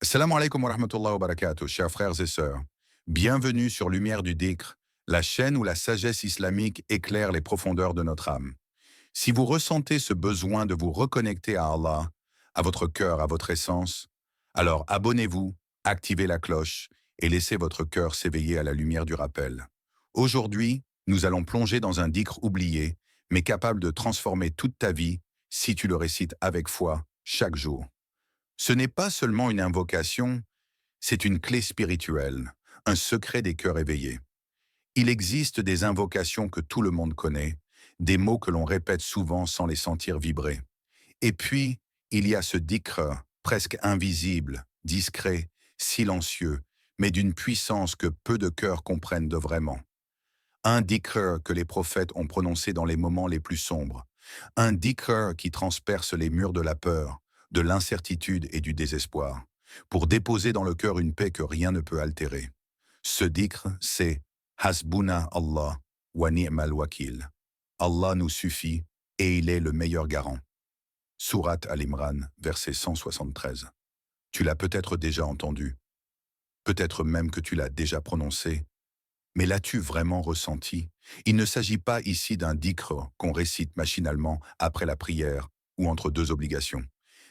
Salam alaikum wa rahmatullahi wa barakatuh, chers frères et sœurs. Bienvenue sur Lumière du Dhikr, la chaîne où la sagesse islamique éclaire les profondeurs de notre âme. Si vous ressentez ce besoin de vous reconnecter à Allah, à votre cœur, à votre essence, alors abonnez-vous, activez la cloche et laissez votre cœur s'éveiller à la lumière du rappel. Aujourd'hui, nous allons plonger dans un dhikr oublié, mais capable de transformer toute ta vie si tu le récites avec foi chaque jour. Ce n'est pas seulement une invocation, c'est une clé spirituelle, un secret des cœurs éveillés. Il existe des invocations que tout le monde connaît, des mots que l'on répète souvent sans les sentir vibrer. Et puis, il y a ce dhikr, presque invisible, discret, silencieux, mais d'une puissance que peu de cœurs comprennent de vraiment. Un dhikr que les prophètes ont prononcé dans les moments les plus sombres. Un dhikr qui transperce les murs de la peur, de l'incertitude et du désespoir, pour déposer dans le cœur une paix que rien ne peut altérer. Ce dhikr, c'est Hasbuna Allah wa ni'mal wakil. Allah nous suffit et il est le meilleur garant. Sourate Al-Imran, verset 173. Tu l'as peut-être déjà entendu, peut-être même que tu l'as déjà prononcé, mais l'as-tu vraiment ressenti? Il ne s'agit pas ici d'un dhikr qu'on récite machinalement après la prière ou entre deux obligations.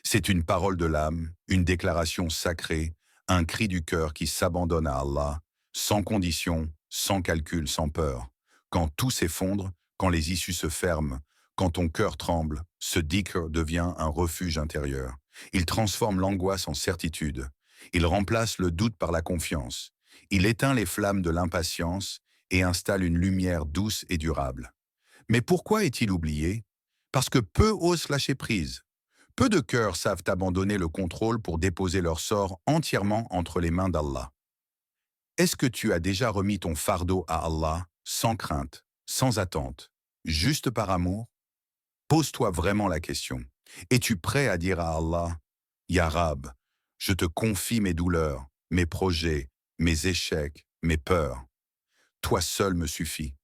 C'est une parole de l'âme, une déclaration sacrée, un cri du cœur qui s'abandonne à Allah, sans condition, sans calcul, sans peur. Quand tout s'effondre, quand les issues se ferment, quand ton cœur tremble, ce dhikr devient un refuge intérieur. Il transforme l'angoisse en certitude. Il remplace le doute par la confiance. Il éteint les flammes de l'impatience et installe une lumière douce et durable. Mais pourquoi est-il oublié? Parce que peu osent lâcher prise. Peu de cœurs savent abandonner le contrôle pour déposer leur sort entièrement entre les mains d'Allah. Est-ce que tu as déjà remis ton fardeau à Allah sans crainte, sans attente, juste par amour? Pose-toi vraiment la question. Es-tu prêt à dire à Allah, Ya Rab, je te confie mes douleurs, mes projets, mes échecs, mes peurs. Toi seul me suffit.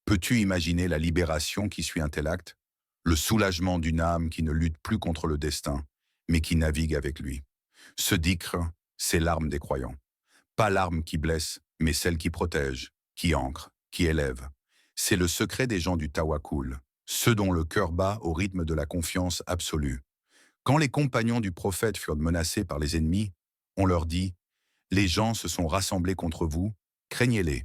Peux-tu imaginer la libération qui suit un tel acte? Le soulagement d'une âme qui ne lutte plus contre le destin, mais qui navigue avec lui. Ce dhikr, c'est l'arme des croyants. Pas l'arme qui blesse, mais celle qui protège, qui ancre, qui élève. C'est le secret des gens du tawakkul, ceux dont le cœur bat au rythme de la confiance absolue. Quand les compagnons du prophète furent menacés par les ennemis, on leur dit « Les gens se sont rassemblés contre vous, craignez-les ».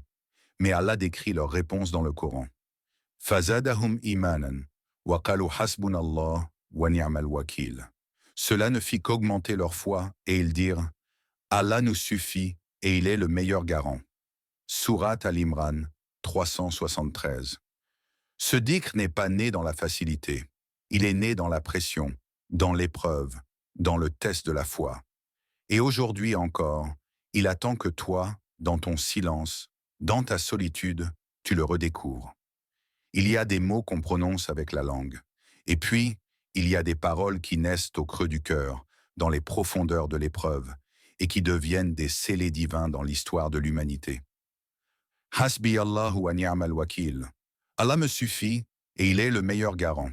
Mais Allah décrit leur réponse dans le Coran. « Fazadahum imanan, wa qalu hasbunallah wa ni'mal wakil ». Cela ne fit qu'augmenter leur foi et ils dirent « Allah nous suffit et il est le meilleur garant ». Sourate Al-Imran 373. Ce dhikr n'est pas né dans la facilité. Il est né dans la pression, dans l'épreuve, dans le test de la foi. Et aujourd'hui encore, il attend que toi, dans ton silence, dans ta solitude, tu le redécouvres. Il y a des mots qu'on prononce avec la langue. Et puis, il y a des paroles qui naissent au creux du cœur, dans les profondeurs de l'épreuve, et qui deviennent des scellés divins dans l'histoire de l'humanité. Hasbi Allahu wa ni'mal wakil. Allah me suffit et il est le meilleur garant.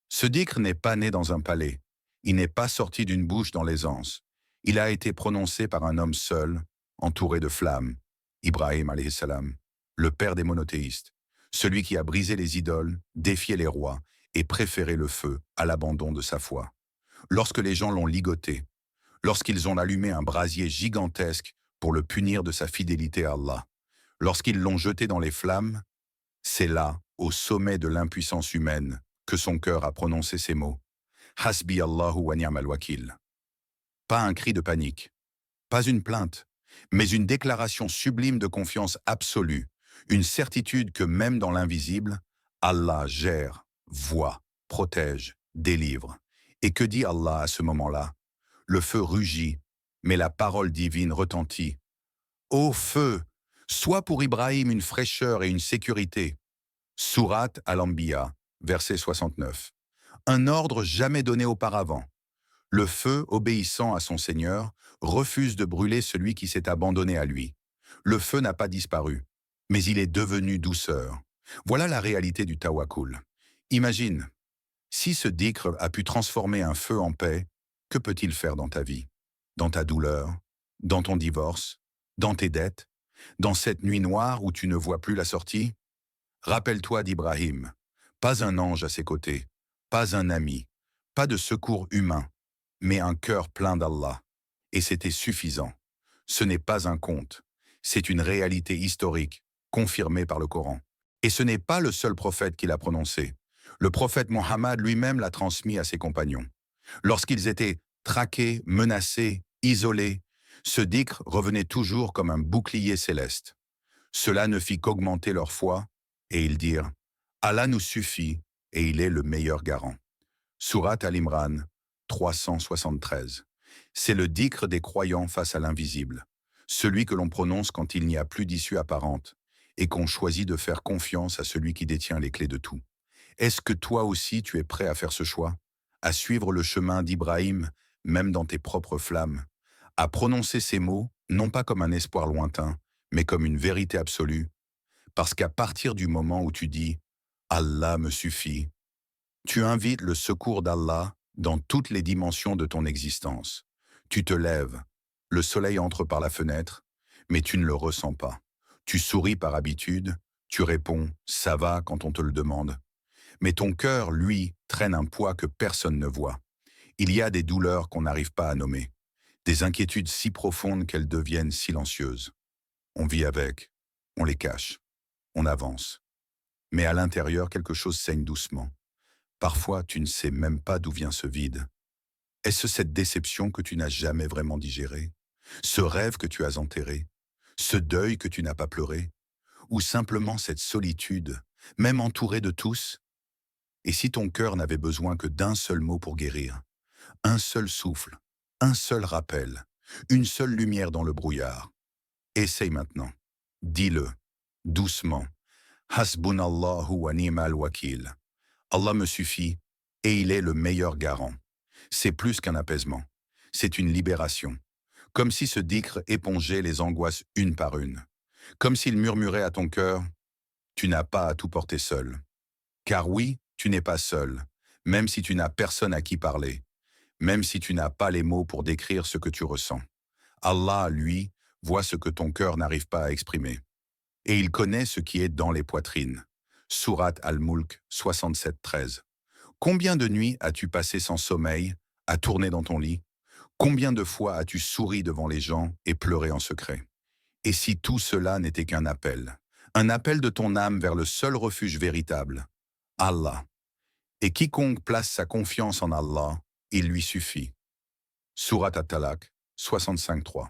Ce dhikr n'est pas né dans un palais. Il n'est pas sorti d'une bouche dans l'aisance. Il a été prononcé par un homme seul, entouré de flammes, Ibrahim alayhi salam, le père des monothéistes, celui qui a brisé les idoles, défié les rois et préféré le feu à l'abandon de sa foi. Lorsque les gens l'ont ligoté, lorsqu'ils ont allumé un brasier gigantesque pour le punir de sa fidélité à Allah, lorsqu'ils l'ont jeté dans les flammes, c'est là, au sommet de l'impuissance humaine, que son cœur a prononcé ces mots. Hasbi Allahu wa ni'mal wakil. Pas un cri de panique, pas une plainte, mais une déclaration sublime de confiance absolue, une certitude que même dans l'invisible, Allah gère, voit, protège, délivre. Et que dit Allah à ce moment-là? Le feu rugit, mais la parole divine retentit. Ô feu, sois pour Ibrahim une fraîcheur et une sécurité. Sourate Al-Anbiya, verset 69. Un ordre jamais donné auparavant. Le feu, obéissant à son Seigneur, refuse de brûler celui qui s'est abandonné à lui. Le feu n'a pas disparu, mais il est devenu douceur. Voilà la réalité du tawakkul. Imagine, si ce dhikr a pu transformer un feu en paix, que peut-il faire dans ta vie? dans ta douleur, dans ton divorce, dans tes dettes, dans cette nuit noire où tu ne vois plus la sortie? Rappelle-toi d'Ibrahim, pas un ange à ses côtés, pas un ami, pas de secours humain, mais un cœur plein d'Allah. Et c'était suffisant. Ce n'est pas un conte, c'est une réalité historique, confirmée par le Coran. Et ce n'est pas le seul prophète qui l'a prononcé. Le prophète Mohammed lui-même l'a transmis à ses compagnons. Lorsqu'ils étaient traqués, menacés, isolés, ce dhikr revenait toujours comme un bouclier céleste. Cela ne fit qu'augmenter leur foi, et ils dirent « Allah nous suffit, et il est le meilleur garant ». Surat Al-Imran 373. C'est le dhikr des croyants face à l'invisible, celui que l'on prononce quand il n'y a plus d'issue apparente, et qu'on choisit de faire confiance à celui qui détient les clés de tout. Est-ce que toi aussi tu es prêt à faire ce choix? À suivre le chemin d'Ibrahim, même dans tes propres flammes? À prononcer ces mots, non pas comme un espoir lointain, mais comme une vérité absolue? Parce qu'à partir du moment où tu dis « Allah me suffit », tu invites le secours d'Allah dans toutes les dimensions de ton existence. Tu te lèves, le soleil entre par la fenêtre, mais tu ne le ressens pas. Tu souris par habitude, tu réponds « ça va » quand on te le demande. Mais ton cœur, lui, traîne un poids que personne ne voit. Il y a des douleurs qu'on n'arrive pas à nommer, des inquiétudes si profondes qu'elles deviennent silencieuses. On vit avec, on les cache, on avance. Mais à l'intérieur, quelque chose saigne doucement. Parfois, tu ne sais même pas d'où vient ce vide. Est-ce cette déception que tu n'as jamais vraiment digérée? Ce rêve que tu as enterré? Ce deuil que tu n'as pas pleuré? Ou simplement cette solitude, même entourée de tous? Et si ton cœur n'avait besoin que d'un seul mot pour guérir, un seul souffle, un seul rappel, une seule lumière dans le brouillard? Essaye maintenant. Dis-le, doucement. Hasbunallahu wa ni'mal wakil. Allah me suffit et il est le meilleur garant. C'est plus qu'un apaisement. C'est une libération. Comme si ce dhikr épongeait les angoisses une par une. Comme s'il murmurait à ton cœur, tu n'as pas à tout porter seul. Car oui, tu n'es pas seul, même si tu n'as personne à qui parler, même si tu n'as pas les mots pour décrire ce que tu ressens. Allah, lui, voit ce que ton cœur n'arrive pas à exprimer. Et il connaît ce qui est dans les poitrines. Surat Al-Mulk 67-13. Combien de nuits as-tu passé sans sommeil, à tourner dans ton lit? Combien de fois as-tu souri devant les gens et pleuré en secret? Et si tout cela n'était qu'un appel? Un appel de ton âme vers le seul refuge véritable, Allah. Et quiconque place sa confiance en Allah, il lui suffit. Surat At-Talaq 65-3.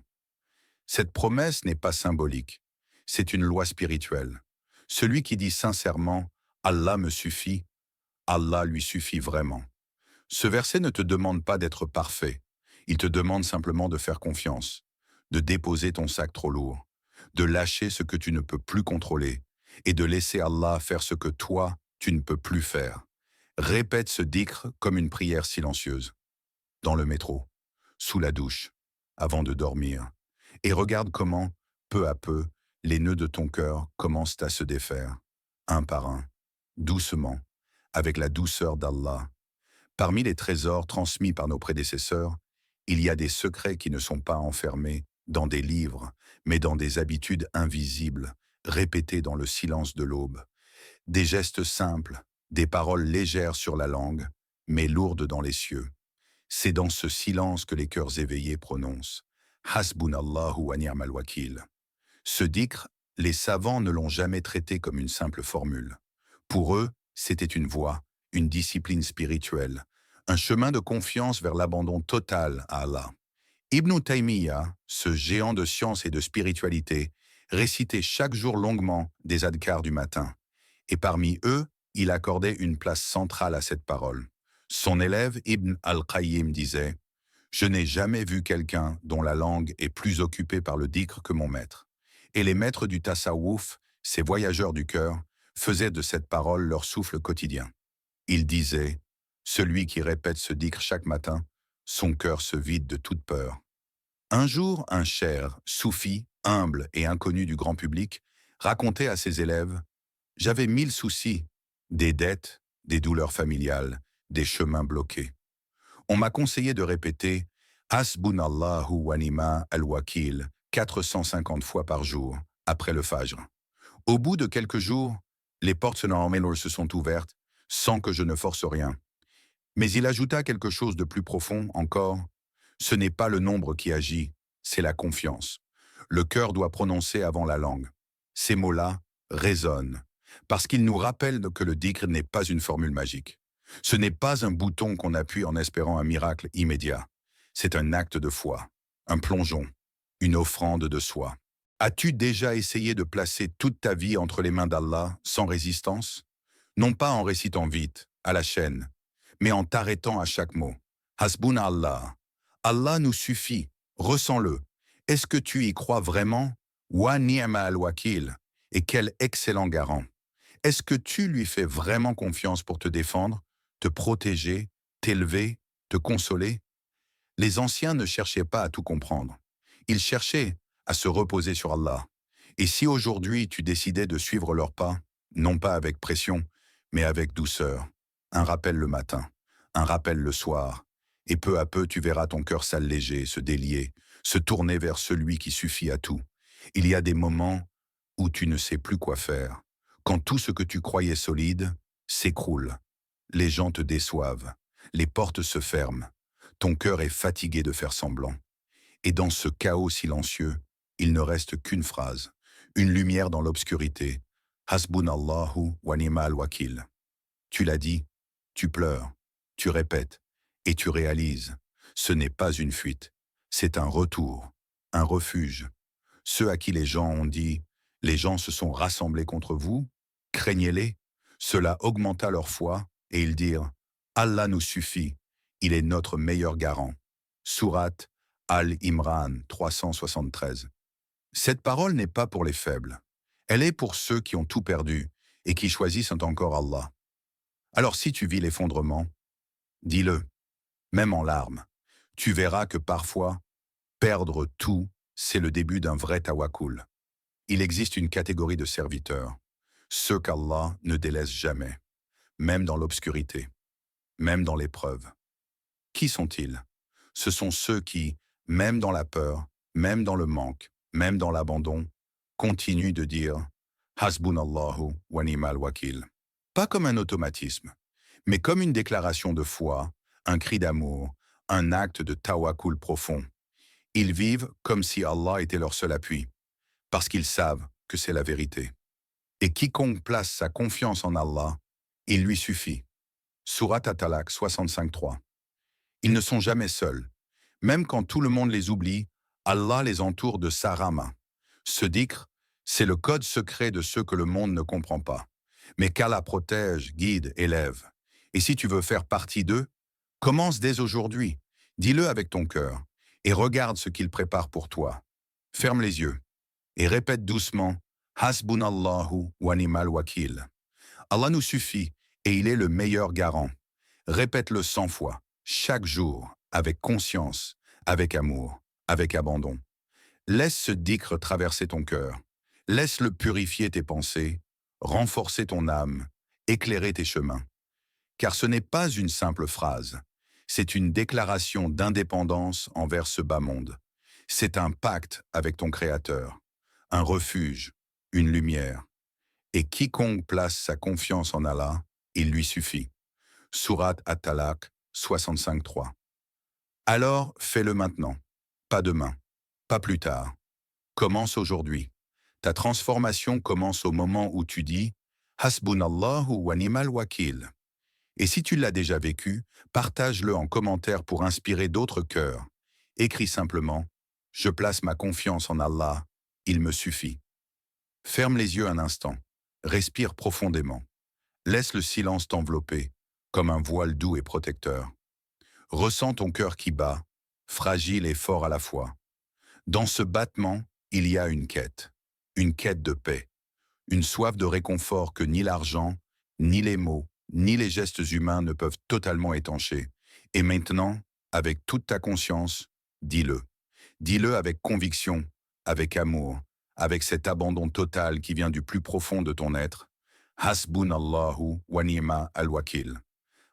Cette promesse n'est pas symbolique, c'est une loi spirituelle. Celui qui dit sincèrement « Allah me suffit », Allah lui suffit vraiment. Ce verset ne te demande pas d'être parfait, il te demande simplement de faire confiance, de déposer ton sac trop lourd, de lâcher ce que tu ne peux plus contrôler et de laisser Allah faire ce que toi, tu ne peux plus faire. Répète ce dhikr comme une prière silencieuse, dans le métro, sous la douche, avant de dormir, et regarde comment, peu à peu, les nœuds de ton cœur commencent à se défaire, un par un, doucement, avec la douceur d'Allah. Parmi les trésors transmis par nos prédécesseurs, il y a des secrets qui ne sont pas enfermés dans des livres, mais dans des habitudes invisibles, répétées dans le silence de l'aube. Des gestes simples, des paroles légères sur la langue, mais lourdes dans les cieux. C'est dans ce silence que les cœurs éveillés prononcent « Hasbunallahu wa ni'mal wakil ». Ce dhikr, les savants ne l'ont jamais traité comme une simple formule. Pour eux, c'était une voie, une discipline spirituelle, un chemin de confiance vers l'abandon total à Allah. Ibn Taymiyyah, ce géant de science et de spiritualité, récitait chaque jour longuement des adhkars du matin. Et parmi eux, il accordait une place centrale à cette parole. Son élève Ibn al-Qayyim disait « Je n'ai jamais vu quelqu'un dont la langue est plus occupée par le dhikr que mon maître. » Et les maîtres du tasawwuf, ces voyageurs du cœur, faisaient de cette parole leur souffle quotidien. Ils disaient « Celui qui répète ce dhikr chaque matin, son cœur se vide de toute peur. » Un jour, un cher, soufi, humble et inconnu du grand public, racontait à ses élèves « J'avais 1000 soucis, des dettes, des douleurs familiales, des chemins bloqués. On m'a conseillé de répéter Hasbunallahu wa ni'ma al-wakil 450 fois par jour, après le Fajr. Au bout de quelques jours, les portes se sont ouvertes, sans que je ne force rien. Mais il ajouta quelque chose de plus profond encore. Ce n'est pas le nombre qui agit, c'est la confiance. Le cœur doit prononcer avant la langue. Ces mots-là résonnent, parce qu'ils nous rappellent que le dhikr n'est pas une formule magique. Ce n'est pas un bouton qu'on appuie en espérant un miracle immédiat. C'est un acte de foi, un plongeon, une offrande de soi. As-tu déjà essayé de placer toute ta vie entre les mains d'Allah sans résistance? Non pas en récitant vite, à la chaîne, mais en t'arrêtant à chaque mot. Hasbuna Allah. Allah nous suffit, ressens-le. Est-ce que tu y crois vraiment? Wa ni'ma al-wakil. Et quel excellent garant. Est-ce que tu lui fais vraiment confiance pour te défendre, te protéger, t'élever, te consoler? Les anciens ne cherchaient pas à tout comprendre. Ils cherchaient à se reposer sur Allah. Et si aujourd'hui tu décidais de suivre leurs pas, non pas avec pression, mais avec douceur, un rappel le matin, un rappel le soir, et peu à peu tu verras ton cœur s'alléger, se délier, se tourner vers celui qui suffit à tout. Il y a des moments où tu ne sais plus quoi faire, quand tout ce que tu croyais solide s'écroule. Les gens te déçoivent, les portes se ferment, ton cœur est fatigué de faire semblant. Et dans ce chaos silencieux, il ne reste qu'une phrase, une lumière dans l'obscurité. Hasbunallahu wa ni'mal wakil. Tu l'as dit, tu pleures, tu répètes, et tu réalises. Ce n'est pas une fuite, c'est un retour, un refuge. Ceux à qui les gens ont dit, les gens se sont rassemblés contre vous, craignez-les. Cela augmenta leur foi, et ils dirent, Allah nous suffit, il est notre meilleur garant. Sourate Al-Imran 373. Cette parole n'est pas pour les faibles. Elle est pour ceux qui ont tout perdu et qui choisissent encore Allah. Alors si tu vis l'effondrement, dis-le, même en larmes. Tu verras que parfois, perdre tout, c'est le début d'un vrai tawakkul. Il existe une catégorie de serviteurs, ceux qu'Allah ne délaisse jamais, même dans l'obscurité, même dans l'épreuve. Qui sont-ils? Ce sont ceux qui, même dans la peur, même dans le manque, même dans l'abandon, continuent de dire « Hasbunallahu wa ni'mal wakil ». Pas comme un automatisme, mais comme une déclaration de foi, un cri d'amour, un acte de tawakkul profond. Ils vivent comme si Allah était leur seul appui, parce qu'ils savent que c'est la vérité. Et quiconque place sa confiance en Allah, il lui suffit. Sourate At-Talaq 65.3. Ils ne sont jamais seuls. Même quand tout le monde les oublie, Allah les entoure de sa rahma. Ce dhikr, c'est le code secret de ceux que le monde ne comprend pas. Mais qu'Allah protège, guide, élève. Et si tu veux faire partie d'eux, commence dès aujourd'hui. Dis-le avec ton cœur et regarde ce qu'il prépare pour toi. Ferme les yeux et répète doucement « Hasbunallahu wa ni'mal wakil ». Allah nous suffit et il est le meilleur garant. Répète-le 100 fois, chaque jour, avec conscience, avec amour, avec abandon. Laisse ce dhikr traverser ton cœur. Laisse-le purifier tes pensées, renforcer ton âme, éclairer tes chemins. Car ce n'est pas une simple phrase, c'est une déclaration d'indépendance envers ce bas monde. C'est un pacte avec ton Créateur, un refuge, une lumière. Et quiconque place sa confiance en Allah, il lui suffit. Sourate At-Talaq 65.3. Alors, fais-le maintenant, pas demain, pas plus tard. Commence aujourd'hui. Ta transformation commence au moment où tu dis « Hasbunallahu wa ni'mal wakil ». Et si tu l'as déjà vécu, partage-le en commentaire pour inspirer d'autres cœurs. Écris simplement « Je place ma confiance en Allah, il me suffit ». Ferme les yeux un instant, respire profondément. Laisse le silence t'envelopper, comme un voile doux et protecteur. Ressens ton cœur qui bat, fragile et fort à la fois. Dans ce battement, il y a une quête de paix, une soif de réconfort que ni l'argent, ni les mots, ni les gestes humains ne peuvent totalement étancher. Et maintenant, avec toute ta conscience, dis-le. Dis-le avec conviction, avec amour, avec cet abandon total qui vient du plus profond de ton être. Hasbunallahu wa ni'ma al-wakil.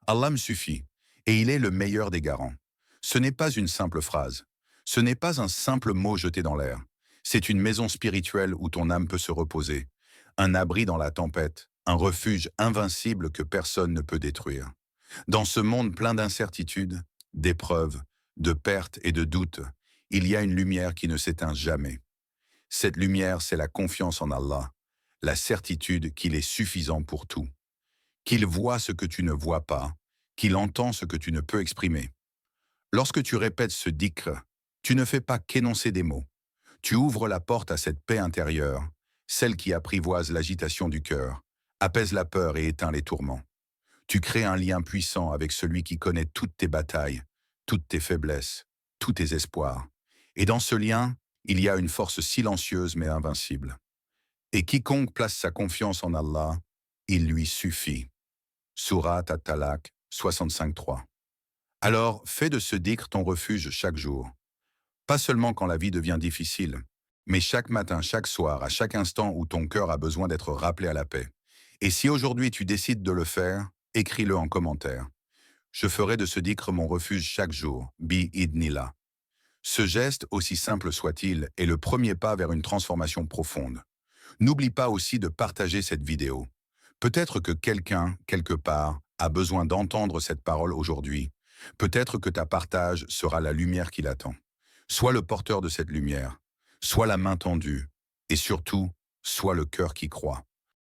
Allah me suffit, et il est le meilleur des garants. Ce n'est pas une simple phrase. Ce n'est pas un simple mot jeté dans l'air. C'est une maison spirituelle où ton âme peut se reposer, un abri dans la tempête, un refuge invincible que personne ne peut détruire. Dans ce monde plein d'incertitudes, d'épreuves, de pertes et de doutes, il y a une lumière qui ne s'éteint jamais. Cette lumière, c'est la confiance en Allah, la certitude qu'il est suffisant pour tout, qu'il voit ce que tu ne vois pas, qu'il entend ce que tu ne peux exprimer. Lorsque tu répètes ce dhikr, tu ne fais pas qu'énoncer des mots. Tu ouvres la porte à cette paix intérieure, celle qui apprivoise l'agitation du cœur, apaise la peur et éteint les tourments. Tu crées un lien puissant avec celui qui connaît toutes tes batailles, toutes tes faiblesses, tous tes espoirs. Et dans ce lien, il y a une force silencieuse mais invincible. Et quiconque place sa confiance en Allah, il lui suffit. Surat At-Talaq 65.3. Alors, fais de ce dhikr ton refuge chaque jour. Pas seulement quand la vie devient difficile, mais chaque matin, chaque soir, à chaque instant où ton cœur a besoin d'être rappelé à la paix. Et si aujourd'hui tu décides de le faire, écris-le en commentaire. Je ferai de ce dhikr mon refuge chaque jour, bi-idnillah. Ce geste, aussi simple soit-il, est le premier pas vers une transformation profonde. N'oublie pas aussi de partager cette vidéo. Peut-être que quelqu'un, quelque part, a besoin d'entendre cette parole aujourd'hui. Peut-être que ta partage sera la lumière qui l'attend. Sois le porteur de cette lumière, sois la main tendue, et surtout, sois le cœur qui croit.